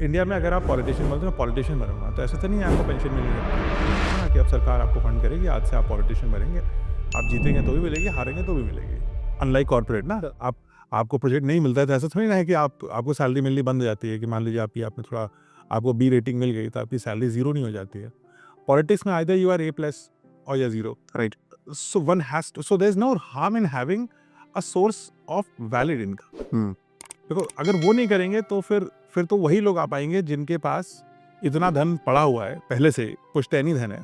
India में अगर आप पॉलिटिशियन बनते हो, पॉलिटिशियन बनूंगा, तो ऐसा तो नहीं है आपको पेंशन मिलेगी ना, कि अब सरकार आपको फंड करेगी, आज से आप पॉलिटिशियन बनेंगे, आप जीतेंगे तो भी मिलेगी, हारेंगे तो भी मिलेगी। अनलाइक कॉर्पोरेट ना, आपको प्रोजेक्ट नहीं मिलता है तो ऐसा थोड़ी ना है कि आपको सैलरी मिलनी बंद हो जाती है, कि मान लीजिए आपने थोड़ा आपको बी रेटिंग मिल गई तो आपकी सैलरी जीरो नहीं हो जाती है। पॉलिटिक्स में आइदर यू आर A+ और या zero, right? So one has to, so there is no harm in having a source of valid income. देखो, अगर वो नहीं करेंगे तो फिर तो वही लोग आ पाएंगे जिनके पास इतना धन पड़ा हुआ है, पहले से पुश्तैनी धन है,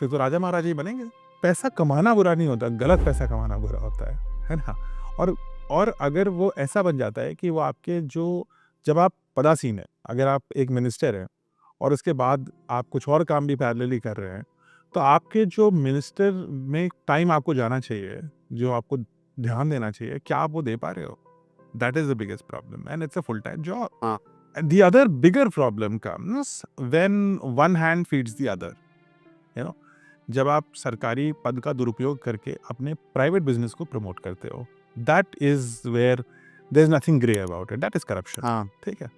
फिर तो राजा महाराजा ही बनेंगे। पैसा कमाना बुरा नहीं होता, गलत पैसा कमाना बुरा होता है ना? और अगर वो ऐसा बन जाता है कि वो आपके जो, जब आप पदासीन है, अगर आप एक मिनिस्टर हैं और उसके बाद आप कुछ और काम भी पैरेलली कर रहे हैं, तो आपके जो मिनिस्टर में टाइम आपको जाना चाहिए, जो आपको ध्यान देना चाहिए, क्या आप वो दे पा रहे हो? That is the biggest problem, and it's a full-time job. हाँ. And the other bigger problem comes when one hand feeds the other. You know, जब आप सरकारी पद का दुरुपयोग करके अपने प्राइवेट बिजनेस को प्रमोट करते हो, that is where there is nothing gray about it. That is corruption. हाँ. ठीक है.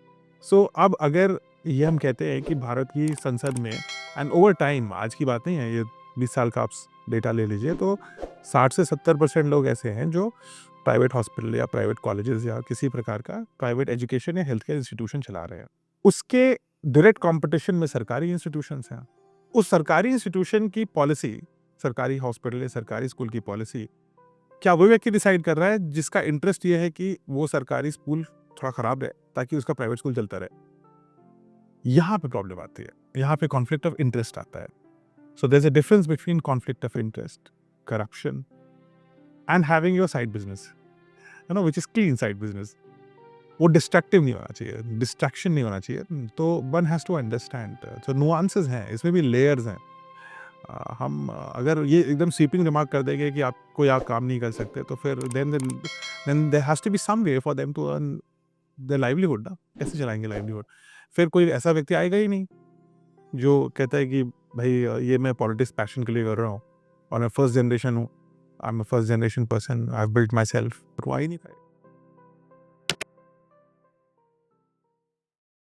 So अब अगर ये हम कहते हैं कि भारत की संसद में, एंड ओवर टाइम, आज की बात नहीं है, ये 20 साल का आप डेटा ले लीजिए, तो 60 से 70% लोग ऐसे हैं जो प्राइवेट हॉस्पिटल या प्राइवेट कॉलेजेस या किसी प्रकार का प्राइवेट एजुकेशन या हेल्थ केयर इंस्टीट्यूशन चला रहे हैं। उसके डायरेक्ट कंपटीशन में सरकारी इंस्टीट्यूशंस हैं। उस सरकारी इंस्टीट्यूशन की पॉलिसी, सरकारी हॉस्पिटल या सरकारी स्कूल की पॉलिसी, क्या वो व्यक्ति डिसाइड कर रहा है जिसका इंटरेस्ट ये है कि वो सरकारी स्कूल थोड़ा खराब रहे ताकि उसका प्राइवेट स्कूल चलता रहे? यहाँ पे प्रॉब्लम आती है, यहाँ पे कॉन्फ्लिक्ट ऑफ इंटरेस्ट आता है। So there is a difference between conflict of interest, corruption and having your side business, you know, which is clean side business. वो डिस्ट्रक्टिव नहीं होना चाहिए, डिस्ट्रैक्शन नहीं होना चाहिए। तो वन हैज टू अंडरस्टैंड, तो नुआंसेस हैं, इसमें भी लेयर्स हैं। हम अगर ये एकदम स्वीपिंग रिमार्क कर देंगे कि आप कोई आप काम नहीं कर सकते, तो फिर then there has to be some way for them to earn their livelihood ना। कैसे चलाएंगे लाइवलीहुड? फिर कोई ऐसा व्यक्ति आएगा ही नहीं जो कहता है कि भाई ये मैं पॉलिटिक्स पैशन के लिए कर रहा हूँ और मैं फर्स्ट जनरेशन हूँ, I am a first generation person, I have built my self. वो आ ही नहीं पाएगा।